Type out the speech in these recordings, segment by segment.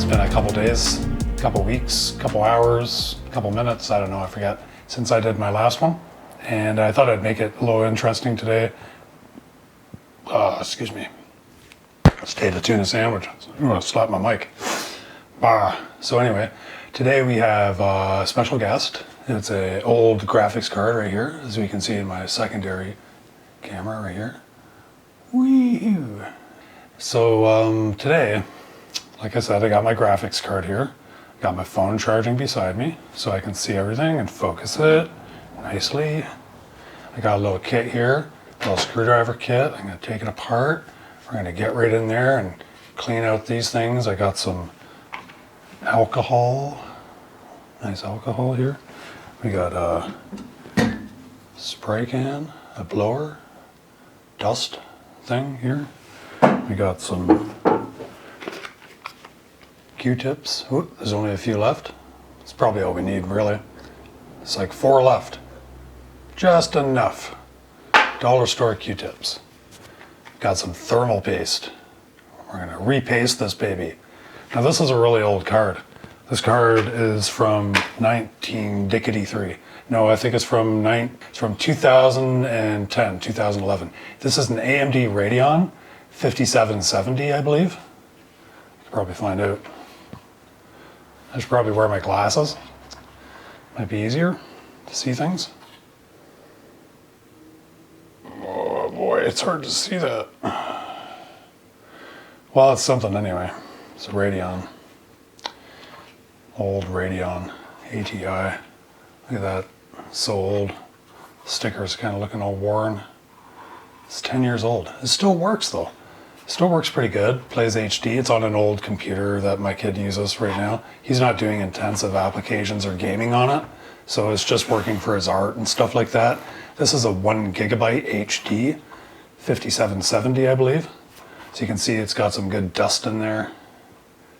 been a couple days, couple weeks, couple hours, couple minutes, I don't know, I forget, since I did my last one. And I thought I'd make it a little interesting today. Excuse me. Stayed a tuna sandwich. I'm gonna slap my mic. So anyway, today we have a special guest. It's an old graphics card right here, as you can see in my secondary camera right here. Wee-hoo. So today, like I said, I got my graphics card here. Got my phone charging beside me so I can see everything and focus it nicely. I got a little kit here, a little screwdriver kit. I'm gonna take it apart. We're gonna get right in there and clean out these things. I got some alcohol, nice alcohol here. We got a spray can, a blower, dust thing here. We got some Q-tips. Ooh, there's only a few left. It's probably all we need, really. It's like 4 left. Just enough. Dollar store Q-tips. Got some thermal paste. We're gonna repaste this baby. Now this is a really old card. This card is from 19-3. No, I think it's from 2010, 2011. This is an AMD Radeon 5770, I believe. You can probably find out. I should probably wear my glasses. Might be easier to see things. Oh boy, it's hard to see that. Well, it's something anyway. It's a Radeon. Old Radeon ATI. Look at that, so old. Sticker's kind of looking all worn. It's 10 years old. It still works though. It still works pretty good. Plays HD. It's on an old computer that my kid uses right now. He's not doing intensive applications or gaming on it, so it's just working for his art and stuff like that. This is a 1 gigabyte HD, 5770, I believe. So you can see it's got some good dust in there.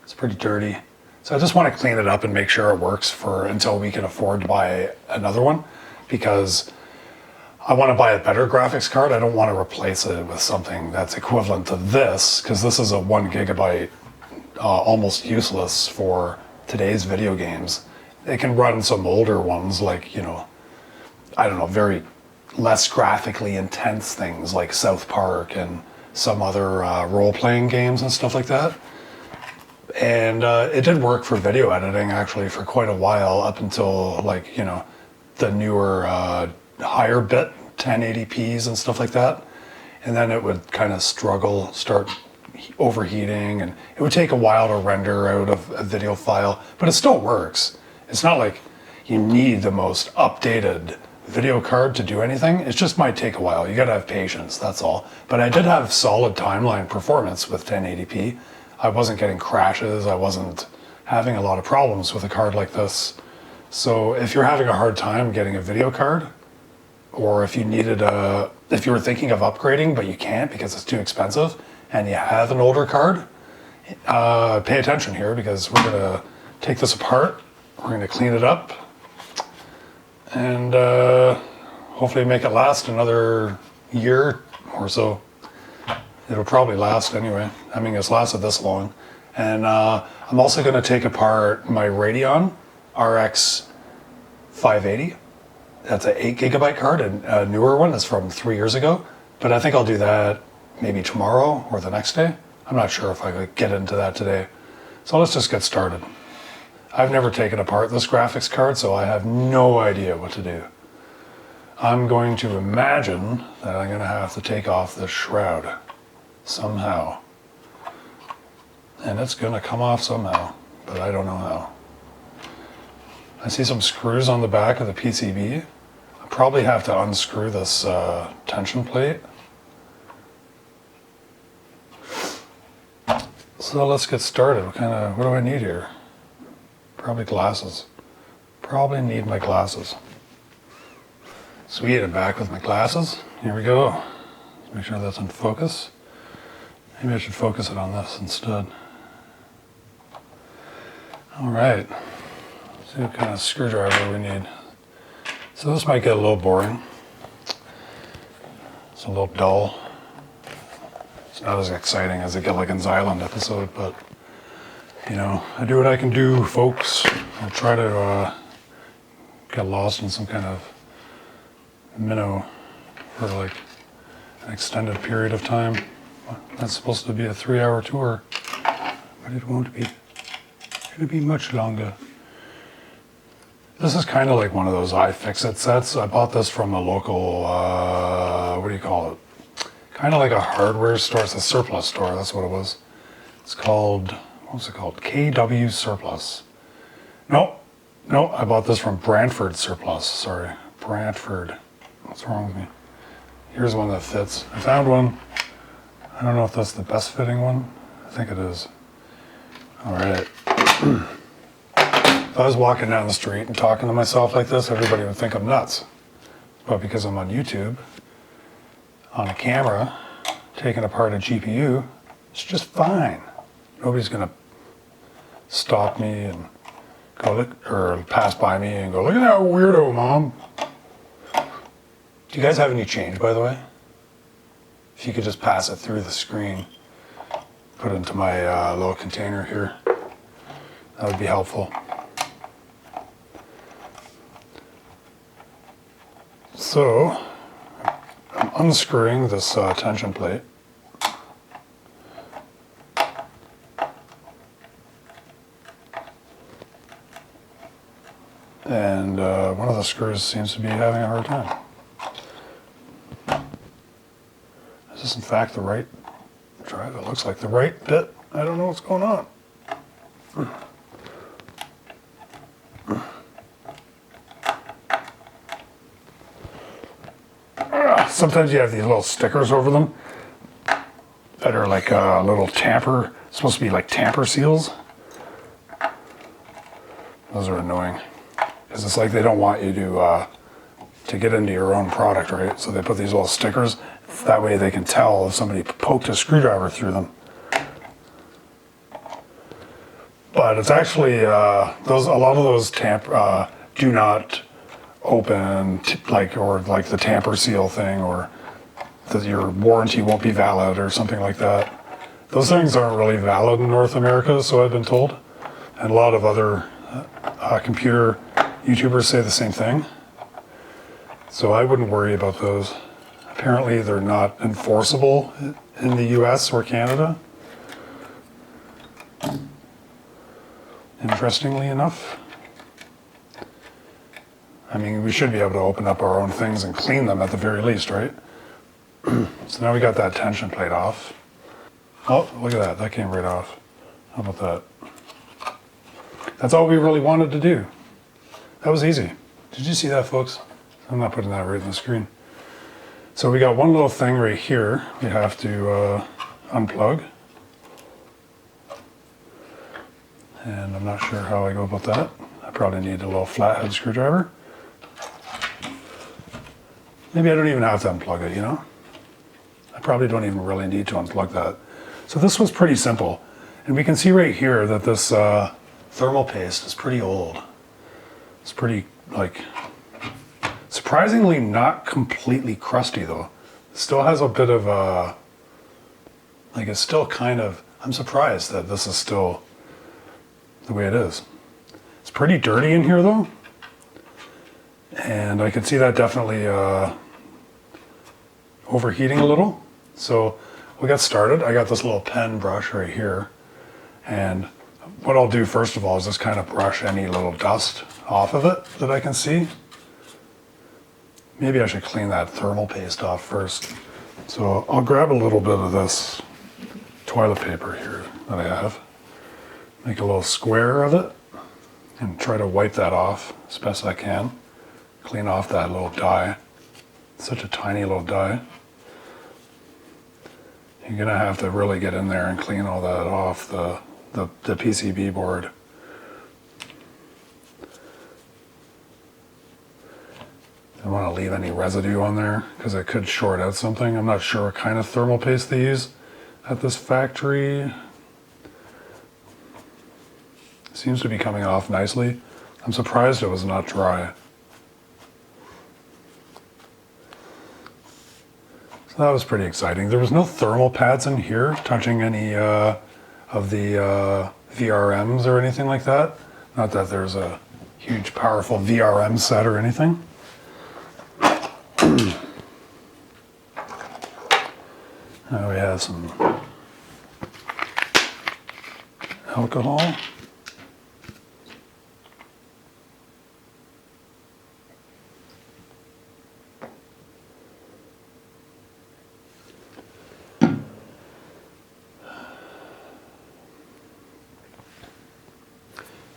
It's pretty dirty. So I just want to clean it up and make sure it works until we can afford to buy another one, because I want to buy a better graphics card. I don't want to replace it with something that's equivalent to this, because this is a 1 gigabyte, almost useless for today's video games. It can run some older ones like, I don't know, very less graphically intense things like South Park and some other role-playing games and stuff like that. And it did work for video editing actually for quite a while, up until the newer higher bit 1080p's and stuff like that. And then it would kind of start overheating, and it would take a while to render out of a video file, but it still works. It's not like you need the most updated video card to do anything. It just might take a while. You gotta have patience, that's all. But I did have solid timeline performance with 1080p. I wasn't getting crashes. I wasn't having a lot of problems with a card like this. So if you're having a hard time getting a video card, or if you were thinking of upgrading but you can't because it's too expensive, and you have an older card, pay attention here, because we're gonna take this apart. We're gonna clean it up, and hopefully make it last another year or so. It'll probably last anyway. I mean, it's lasted this long. And I'm also going to take apart my Radeon RX 580. That's an 8 gigabyte card, and a newer one is from 3 years ago. But I think I'll do that maybe tomorrow or the next day. I'm not sure if I could get into that today. So let's just get started. I've never taken apart this graphics card, so I have no idea what to do. I'm going to imagine that I'm going to have to take off this shroud somehow. And it's going to come off somehow, but I don't know how. I see some screws on the back of the PCB. I probably have to unscrew this tension plate. So let's get started. What do I need here? Probably glasses. Probably need my glasses. Sweet, I'm back with my glasses. Here we go. Let's make sure that's in focus. Maybe I should focus it on this instead. All right. Let's see what kind of screwdriver we need. So this might get a little boring. It's a little dull. It's not as exciting as a Gilligan's Island episode, but you know, I do what I can do, folks. I'll try to get lost in some kind of minnow for like an extended period of time. That's supposed to be a 3-hour tour, but it won't be. It'll be much longer. This is kind of like one of those iFixit sets. I bought this from a local, what do you call it? Kind of like a hardware store. It's a surplus store, that's what it was. It's called, what was it called? KW Surplus. No, I bought this from Brantford Surplus. Sorry, Brantford. What's wrong with me? Here's one that fits. I found one. I don't know if that's the best fitting one. I think it is. All right. If I was walking down the street and talking to myself like this, everybody would think I'm nuts. But because I'm on YouTube, on a camera, taking apart a GPU, it's just fine. Nobody's gonna stop me and go look, or pass by me and go, look at that weirdo, Mom. Do you guys have any change, by the way? If you could just pass it through the screen, put it into my little container here, that would be helpful. So, I'm unscrewing this tension plate. And one of the screws seems to be having a hard time. Is this in fact the right drive? It looks like the right bit. I don't know what's going on. Sometimes you have these little stickers over them that are like a little tamper, supposed to be like tamper seals. Those are annoying because it's like they don't want you to get into your own product, right? So they put these little stickers. That way they can tell if somebody poked a screwdriver through them. But it's actually a lot of those do not open, or like the tamper seal thing, or that your warranty won't be valid or something like that. Those things aren't really valid in North America, so I've been told. And a lot of other computer YouTubers say the same thing. So I wouldn't worry about those. Apparently they're not enforceable in the US or Canada. Interestingly enough. I mean, we should be able to open up our own things and clean them at the very least, right? So now we got that tension plate off. Oh, look at that. That came right off. How about that? That's all we really wanted to do. That was easy. Did you see that, folks? I'm not putting that right on the screen. So we got one little thing right here we have to unplug. And I'm not sure how I go about that. I probably need a little flathead screwdriver. Maybe I don't even have to unplug it, you know? I probably don't even really need to unplug that. So this was pretty simple. And we can see right here that this thermal paste is pretty old. It's pretty, like, surprisingly not completely crusty though. It still has a bit of like it's still kind of, I'm surprised that this is still the way it is. It's pretty dirty in here though. And I can see that definitely overheating a little. So we got started. I got this little pen brush right here. And what I'll do first of all is just kind of brush any little dust off of it that I can see. Maybe I should clean that thermal paste off first. So I'll grab a little bit of this toilet paper here that I have. Make a little square of it and try to wipe that off as best I can. Clean off that little dye. It's such a tiny little dye. You're gonna have to really get in there and clean all that off the PCB board. I don't want to leave any residue on there because it could short out something. I'm not sure what kind of thermal paste they use at this factory. It seems to be coming off nicely. I'm surprised it was not dry. So that was pretty exciting. There was no thermal pads in here touching any of the VRMs or anything like that. Not that there's a huge powerful VRM set or anything. Now we have some alcohol.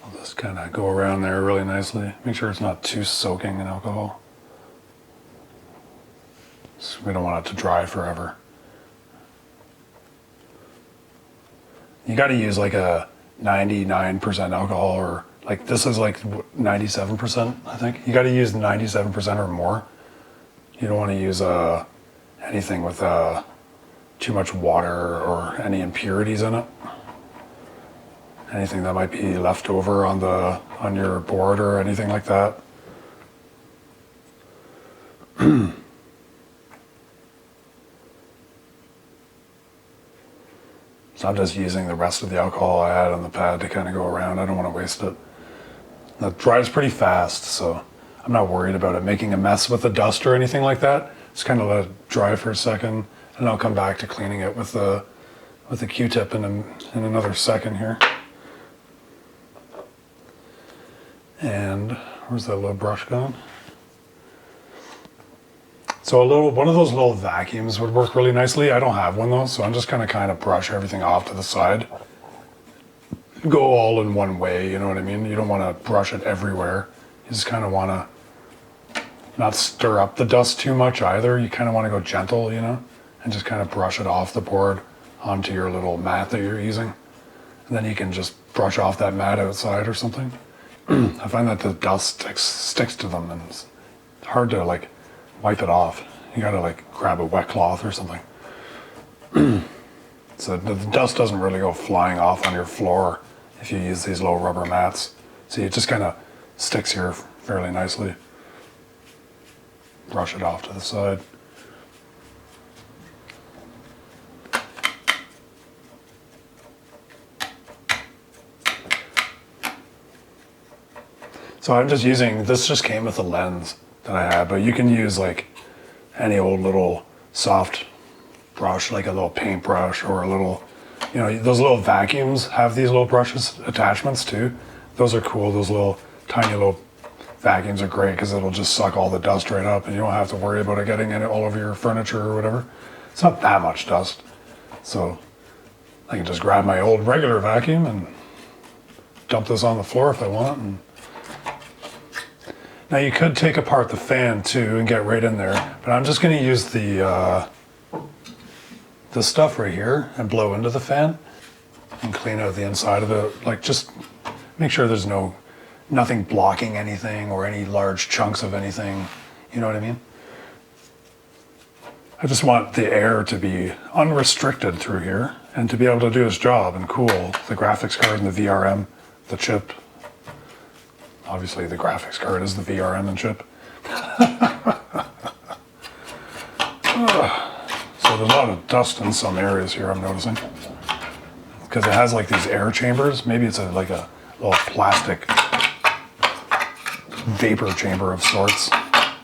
I'll just kind of go around there really nicely. Make sure it's not too soaking in alcohol. So we don't want it to dry forever. You got to use like a 99% alcohol, or like this is like 97%, I think. You got to use 97% or more. You don't want to use anything with too much water or any impurities in it. Anything that might be left over on your board or anything like that. So I'm just using the rest of the alcohol I had on the pad to kind of go around. I don't want to waste it. That dries pretty fast, so I'm not worried about it making a mess with the dust or anything like that. Just kind of let it dry for a second, and I'll come back to cleaning it with the Q-tip in another second here. And where's that little brush going? So one of those little vacuums would work really nicely. I don't have one though, so I'm just gonna kind of brush everything off to the side. Go all in one way, you know what I mean? You don't want to brush it everywhere. You just kind of want to not stir up the dust too much either. You kind of want to go gentle, you know, and just kind of brush it off the board onto your little mat that you're using. And then you can just brush off that mat outside or something. I find that the dust sticks to them, and it's hard to like wipe it off. You gotta like grab a wet cloth or something. So the dust doesn't really go flying off on your floor if you use these little rubber mats. See, it just kind of sticks here fairly nicely. Brush it off to the side. So I'm just using, this just came with a lens that I had, but you can use like any old little soft brush, like a little paintbrush or a little, you know, those little vacuums have these little brushes attachments too. Those are cool. Those little tiny little vacuums are great because it'll just suck all the dust right up, and you don't have to worry about it getting in all over your furniture or whatever. It's not that much dust. So I can just grab my old regular vacuum and dump this on the floor if I want. And now you could take apart the fan too and get right in there, but I'm just going to use the stuff right here and blow into the fan and clean out the inside of it. Like just make sure there's nothing blocking anything or any large chunks of anything. You know what I mean? I just want the air to be unrestricted through here and to be able to do its job and cool the graphics card and the VRM, the chip. Obviously the graphics card is the VRM and chip. So there's a lot of dust in some areas here, I'm noticing. Because it has like these air chambers. Maybe it's like a little plastic vapor chamber of sorts.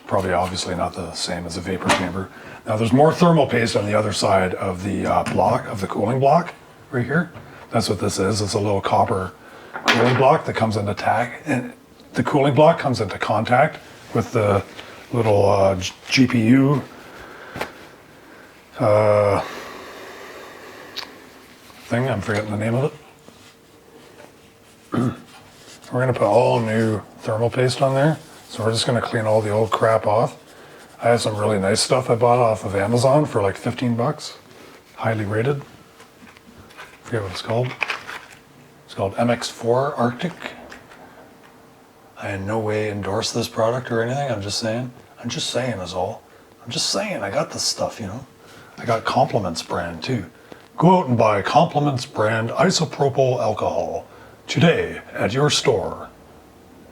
Probably obviously not the same as a vapor chamber. Now there's more thermal paste on the other side of the block, of the cooling block right here. That's what this is. It's a little copper cooling block that comes into and the cooling block comes into contact with the little GPU thing. I'm forgetting the name of it. We're going to put all new thermal paste on there. So we're just going to clean all the old crap off. I have some really nice stuff I bought off of Amazon for like 15 bucks. Highly rated. I forget what it's called. It's called MX4 Arctic. I in no way endorse this product or anything. I'm just saying is all. I'm just saying I got this stuff, you know. I got Compliments brand too. Go out and buy Compliments brand isopropyl alcohol today at your store,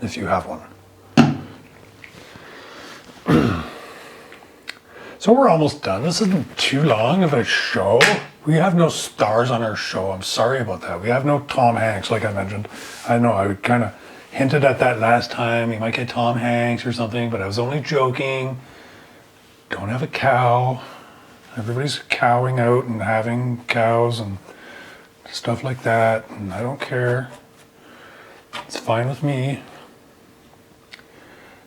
if you have one. So we're almost done. This isn't too long of a show. We have no stars on our show. I'm sorry about that. We have no Tom Hanks, like I mentioned. I know I kind of hinted at that last time. You might get Tom Hanks or something, but I was only joking. Don't have a cow. Everybody's cowing out and having cows and stuff like that, and I don't care. It's fine with me.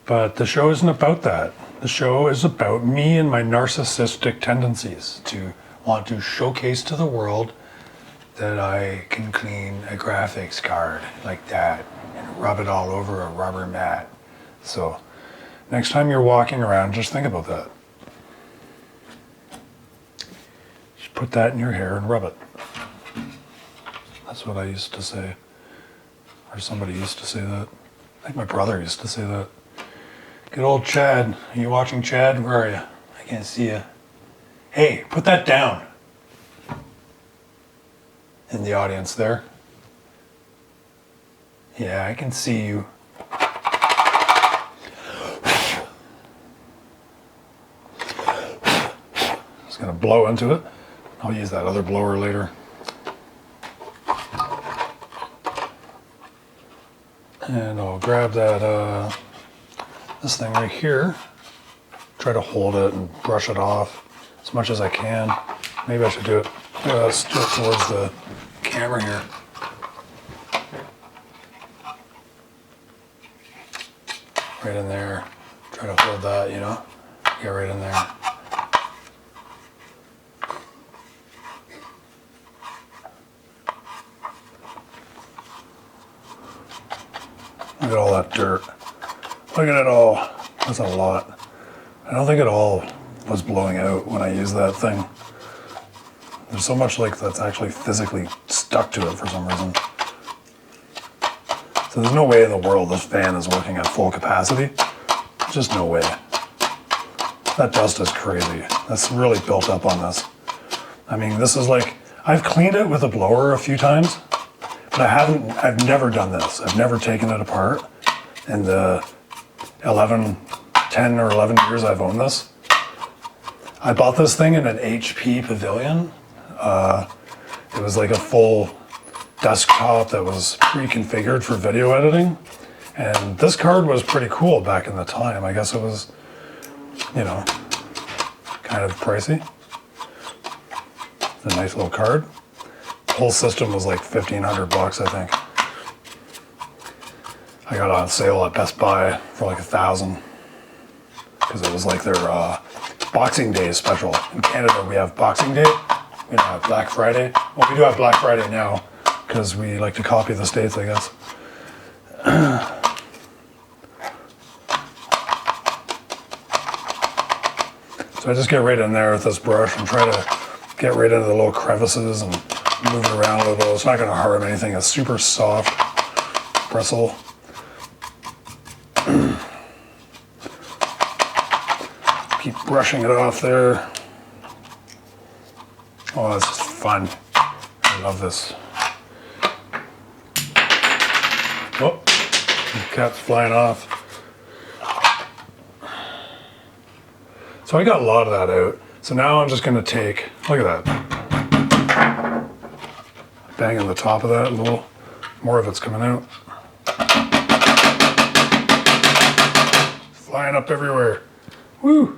But the show isn't about that. The show is about me and my narcissistic tendencies to want to showcase to the world that I can clean a graphics card like that and rub it all over a rubber mat. So next time you're walking around, just think about that. Just put that in your hair and rub it. That's what I used to say. Or somebody used to say that. I think my brother used to say that. Good old Chad. Are you watching, Chad? Where are you? I can't see you. Hey, put that down. In the audience there. Yeah, I can see you. Just gonna blow into it. I'll use that other blower later. And I'll grab that, this thing right here. Try to hold it and brush it off as much as I can. Maybe I should do it. Let's do it towards the camera here. Right in there. Try to hold that, you know. Get right in there. Look at all that dirt. Look at it all. That's a lot. I don't think it all was blowing out when I used that thing. There's so much like that's actually physically stuck to it for some reason. So there's no way in the world this fan is working at full capacity. Just no way. That dust is crazy. That's really built up on this. I mean, this is like, I've cleaned it with a blower a few times, but I've never done this. I've never taken it apart in the 10 or 11 years I've owned this. I bought this thing in an HP Pavilion. It was like a full desktop that was pre-configured for video editing. And this card was pretty cool back in the time. I guess it was, you know, kind of pricey. It's a nice little card. The whole system was like $1,500, I think. I got it on sale at Best Buy for like $1,000 because it was like their Boxing Day special. In Canada, we have Boxing Day. We don't have Black Friday. Well, we do have Black Friday now because we like to copy the States, I guess. So I just get right in there with this brush and try to get right into the little crevices and move it around a little. It's not going to harm anything. It's super soft bristle. Keep brushing it off there. Oh, this is fun. I love this. Oh, the cat's flying off. So I got a lot of that out. So now I'm just going to take, look at that. Bang on the top of that, a little more of it's coming out. Flying up everywhere. Woo!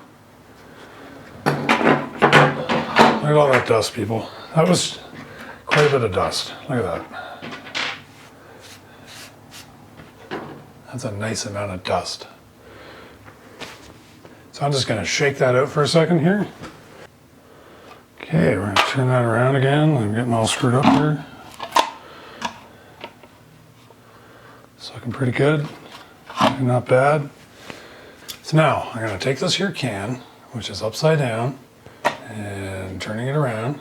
Look at all that dust, people. That was quite a bit of dust. Look at that. That's a nice amount of dust. So I'm just going to shake that out for a second here. Okay, we're going to turn that around again. I'm getting all screwed up here. It's looking pretty good. Not bad. So now I'm going to take this here can, which is upside down, and turning it around.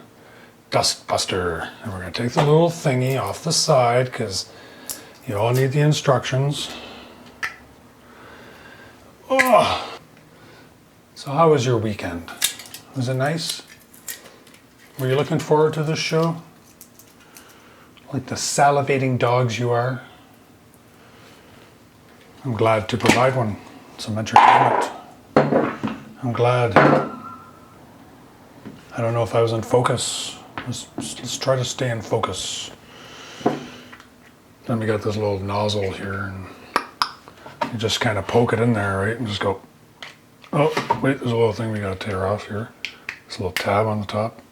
Dust buster. And we're going to take the little thingy off the side because you all need the instructions. Oh. So how was your weekend? Was it nice? Were you looking forward to this show? Like the salivating dogs you are? I'm glad to provide one, some entertainment. I'm glad I don't know if I was in focus. Let's try to stay in focus. Then we got this little nozzle here, and you just kind of poke it in there, right? And just go, oh, wait, there's a little thing we got to tear off here. There's a little tab on the top.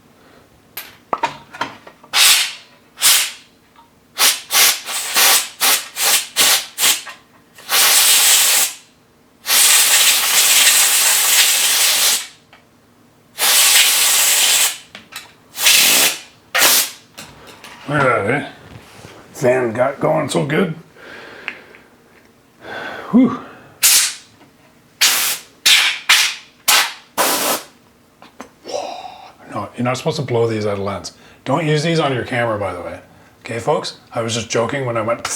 Look at that, eh? Fan got going so good. Whew. No, you're not supposed to blow these out of lens. Don't use these on your camera, by the way. Okay, folks? I was just joking when I went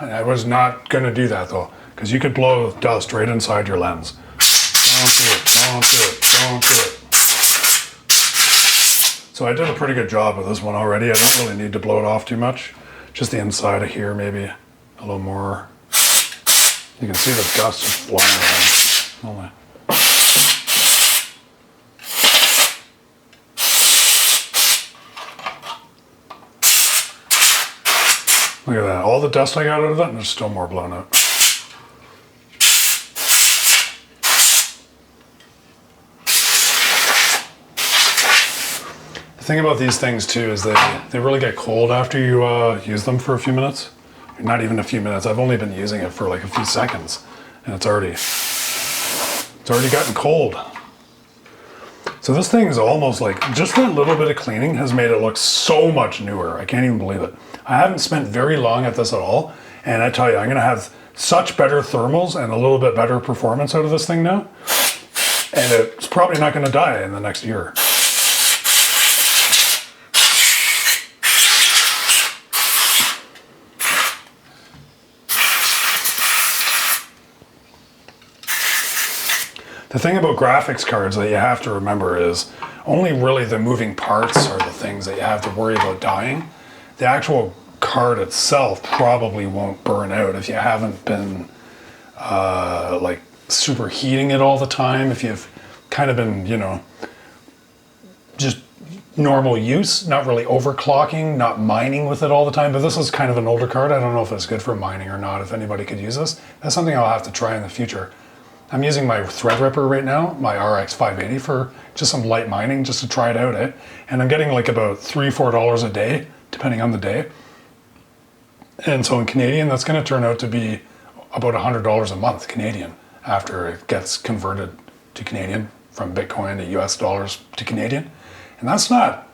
I was not going to do that, though, because you could blow dust right inside your lens. Don't do it. Don't do it. Don't do it. So I did a pretty good job with this one already. I don't really need to blow it off too much. Just the inside of here, maybe a little more. You can see the dust is flying around. Look at that. All the dust I got out of it, and there's still more blown out. The thing about these things too is they really get cold after you use them for a few minutes. Not even a few minutes. I've only been using it for like a few seconds, and it's already gotten cold. So this thing is almost like, just that little bit of cleaning has made it look so much newer. I can't even believe it. I haven't spent very long at this at all, and I tell you, I'm gonna have such better thermals and a little bit better performance out of this thing now, and it's probably not gonna die in the next year. The thing about graphics cards that you have to remember is only really the moving parts are the things that you have to worry about dying. The actual card itself probably won't burn out if you haven't been like superheating it all the time, if you've kind of been, you know, just normal use, not really overclocking, not mining with it all the time. But this is kind of an older card. I don't know if it's good for mining or not, if anybody could use this. That's something I'll have to try in the future. I'm using my Threadripper right now, my RX 580, for just some light mining, just to try it out, eh? And I'm getting like about $3-4 a day, depending on the day. And so in Canadian, that's going to turn out to be about $100 a month Canadian after it gets converted to Canadian from Bitcoin to US dollars to Canadian. And that's not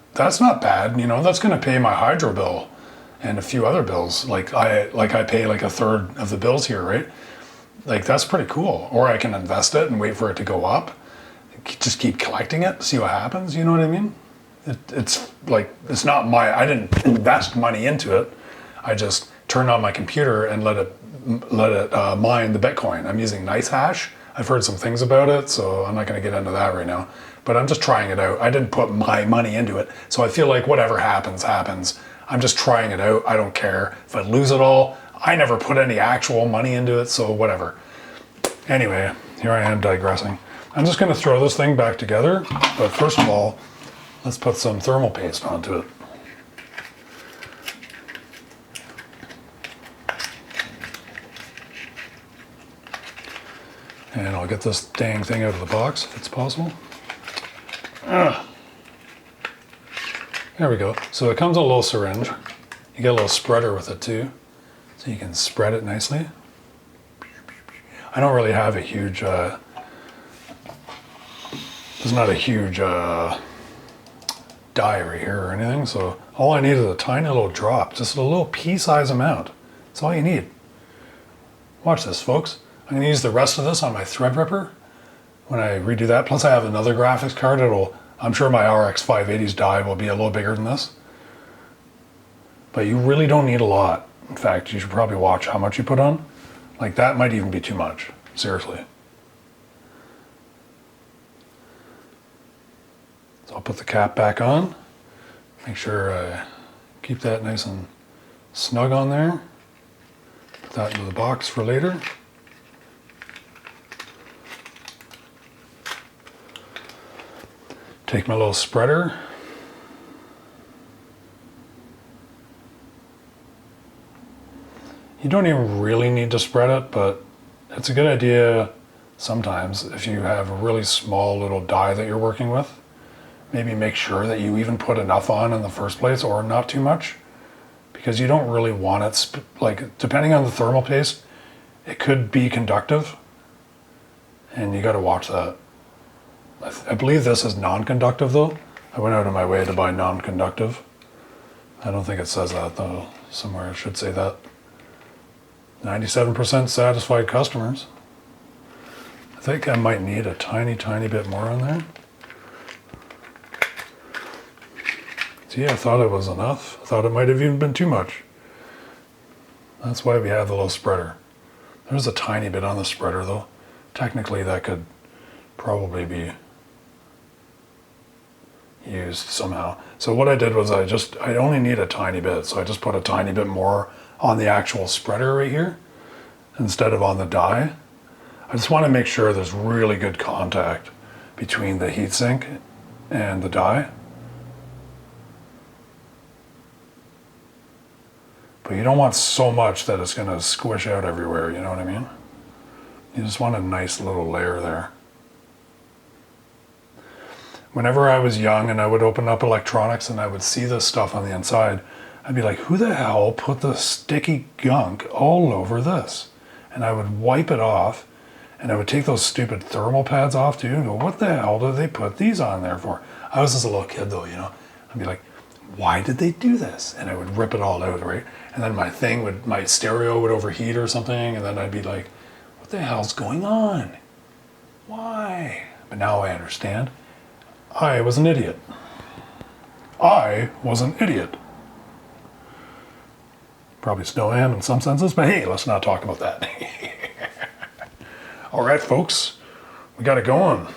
bad, you know. That's going to pay my hydro bill and a few other bills. Like I pay like a third of the bills here, right? Like, that's pretty cool. Or I can invest it and wait for it to go up. Just keep collecting it, see what happens, you know what I mean? It's like, it's not I didn't invest money into it. I just turned on my computer and let it mine the Bitcoin. I'm using NiceHash. I've heard some things about it, so I'm not gonna get into that right now. But I'm just trying it out. I didn't put my money into it. So I feel like whatever happens, happens. I'm just trying it out. I don't care. If I lose it all, I never put any actual money into it, so whatever. Anyway, here I am digressing. I'm just gonna throw this thing back together, but first of all, let's put some thermal paste onto it. And I'll get this dang thing out of the box if it's possible. There we go. So it comes in a little syringe. You get a little spreader with it too, so you can spread it nicely. I don't really have a huge, there's not a huge die right here or anything, so all I need is a tiny little drop, just a little pea-size amount. That's all you need. Watch this, folks. I'm gonna use the rest of this on my Threadripper when I redo that. Plus I have another graphics card. I'm sure my RX 580's die will be a little bigger than this. But you really don't need a lot. In fact, you should probably watch how much you put on. Like, that might even be too much, seriously. So I'll put the cap back on. Make sure I keep that nice and snug on there. Put that into the box for later. Take my little spreader. You don't even really need to spread it, but it's a good idea sometimes if you have a really small little die that you're working with. Maybe make sure that you even put enough on in the first place or not too much, because you don't really want it, like depending on the thermal paste, it could be conductive and you got to watch that. I believe this is non-conductive though. I went out of my way to buy non-conductive. I don't think it says that though. Somewhere it should say that. 97% satisfied customers. I think I might need a tiny bit more on there. See, I thought it was enough. I thought it might have even been too much. That's why we have the little spreader. There's a tiny bit on the spreader though. Technically that could probably be used somehow. So what I did was I only need a tiny bit, so I just put a tiny bit more on the actual spreader right here instead of on the die. I just want to make sure there's really good contact between the heatsink and the die. But you don't want so much that it's going to squish out everywhere, you know what I mean? You just want a nice little layer there. Whenever I was young and I would open up electronics and I would see this stuff on the inside, I'd be like, who the hell put the sticky gunk all over this? And I would wipe it off, and I would take those stupid thermal pads off too and go, what the hell did they put these on there for? I was just a little kid though, you know. I'd be like, why did they do this? And I would rip it all out, right? And then my stereo would overheat or something, and then I'd be like, what the hell's going on? Why? But now I understand. I was an idiot. I was an idiot. Probably still am in some senses, but hey, let's not talk about that. All right, folks, we got it going.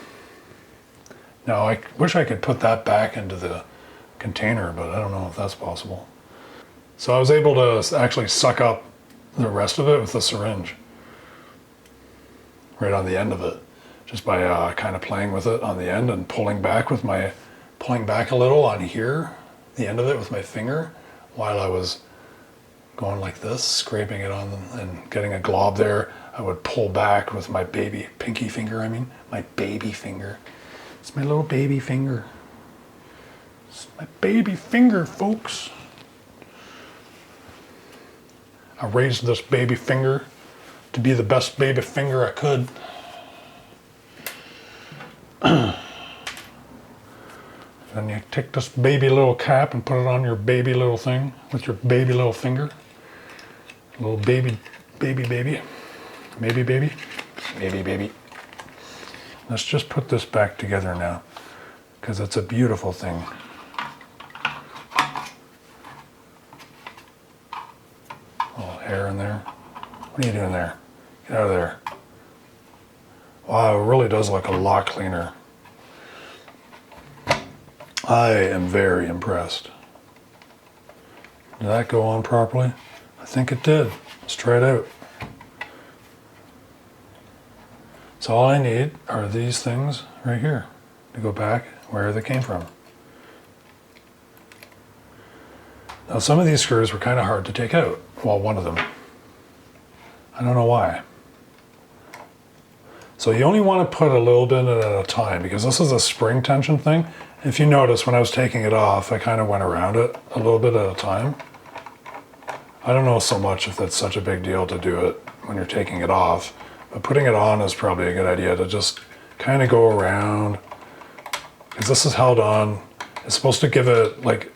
Now, I wish I could put that back into the container, but I don't know if that's possible. So I was able to actually suck up the rest of it with the syringe right on the end of it, just by kind of playing with it on the end and pulling back a little on here, the end of it with my finger, while I was going like this, scraping it on and getting a glob there. I would pull back with my pinky finger, my baby finger. It's my little baby finger. It's my baby finger, folks. I raised this baby finger to be the best baby finger I could. Then you take this baby little cap and put it on your baby little thing with your baby little finger. Little baby. Let's just put this back together now, because it's a beautiful thing. A little hair in there. What are you doing there? Get out of there. Wow, it really does look a lot cleaner. I am very impressed. Did that go on properly? I think it did. Let's try it out. So all I need are these things right here to go back where they came from. Now some of these screws were kind of hard to take out. Well, one of them. I don't know why. So you only want to put a little bit at a time, because this is a spring tension thing. If you notice, when I was taking it off, I kind of went around it a little bit at a time. I don't know so much if that's such a big deal to do it when you're taking it off, but putting it on is probably a good idea, to just kind of go around, because this is held on. It's supposed to give it, like,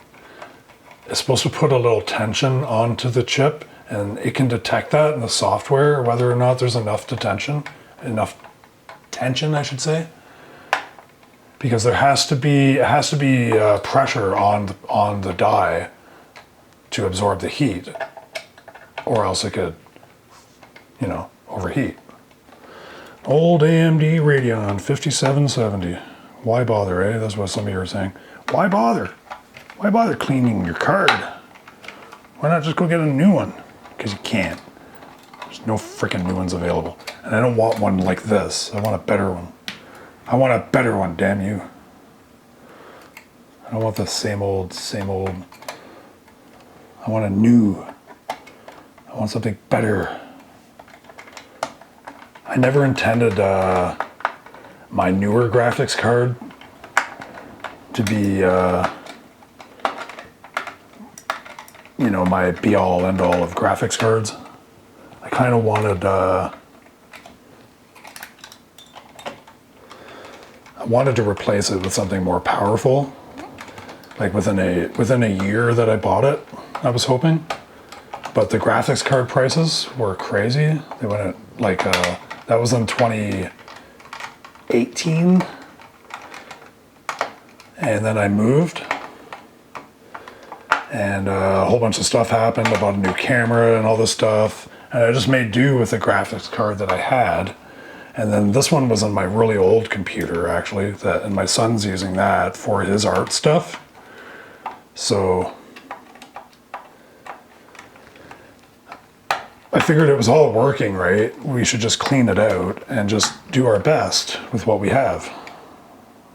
it's supposed to put a little tension onto the chip, and it can detect that in the software, whether or not there's enough tension, I should say, because it has to be pressure on the die to absorb the heat, or else it could, overheat. Old AMD Radeon 5770. Why bother, eh? That's what some of you are saying. Why bother? Why bother cleaning your card? Why not just go get a new one? Because you can't. There's no freaking new ones available. And I don't want one like this. I want a better one. I want a better one, damn you. I don't want the same old, same old. I want a new. I want something better. I never intended my newer graphics card to be, you know, my be-all, end-all of graphics cards. I kind of wanted, I wanted to replace it with something more powerful. Like within a year that I bought it, I was hoping. But the graphics card prices were crazy. They went at like, that was in 2018. And then I moved. And a whole bunch of stuff happened. I bought a new camera and all this stuff. And I just made do with the graphics card that I had. And then this one was on my really old computer, actually. And my son's using that for his art stuff. So I figured it was all working right. We should just clean it out and just do our best with what we have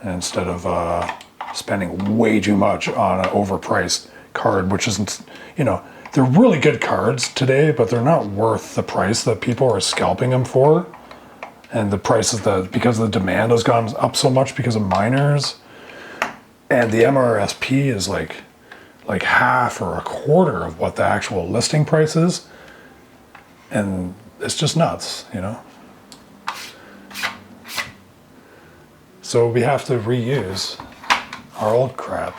instead of spending way too much on an overpriced card, which isn't, you know, they're really good cards today, but they're not worth the price that people are scalping them for. And the prices that, because the demand has gone up so much because of miners, and the MRSP is like half or a quarter of what the actual listing price is. And it's just nuts, you know? So we have to reuse our old crap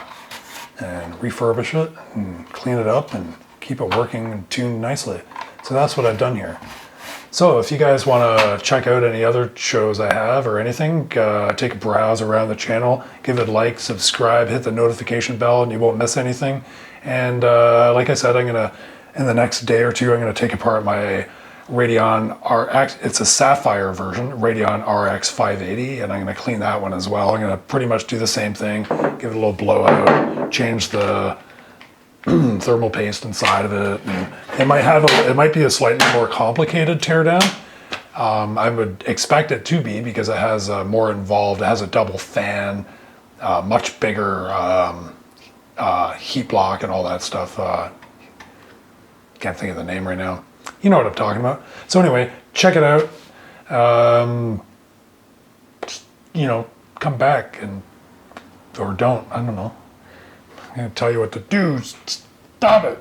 and refurbish it and clean it up and keep it working and tuned nicely. So that's what I've done here. So if you guys want to check out any other shows I have or anything, take a browse around the channel, give it a like, subscribe, hit the notification bell, and you won't miss anything. And like I said, in the next day or two, I'm going to take apart my Radeon RX. It's a Sapphire version, Radeon RX 580, and I'm going to clean that one as well. I'm going to pretty much do the same thing, give it a little blowout, change the thermal paste inside of it. And it might be a slightly more complicated teardown. I would expect it to be because it has more involved. It has a double fan, much bigger heat block and all that stuff. Can't think of the name right now. You know what I'm talking about. So anyway, check it out. You know, come back or don't. I don't know. I'm going to tell you what to do. Stop it.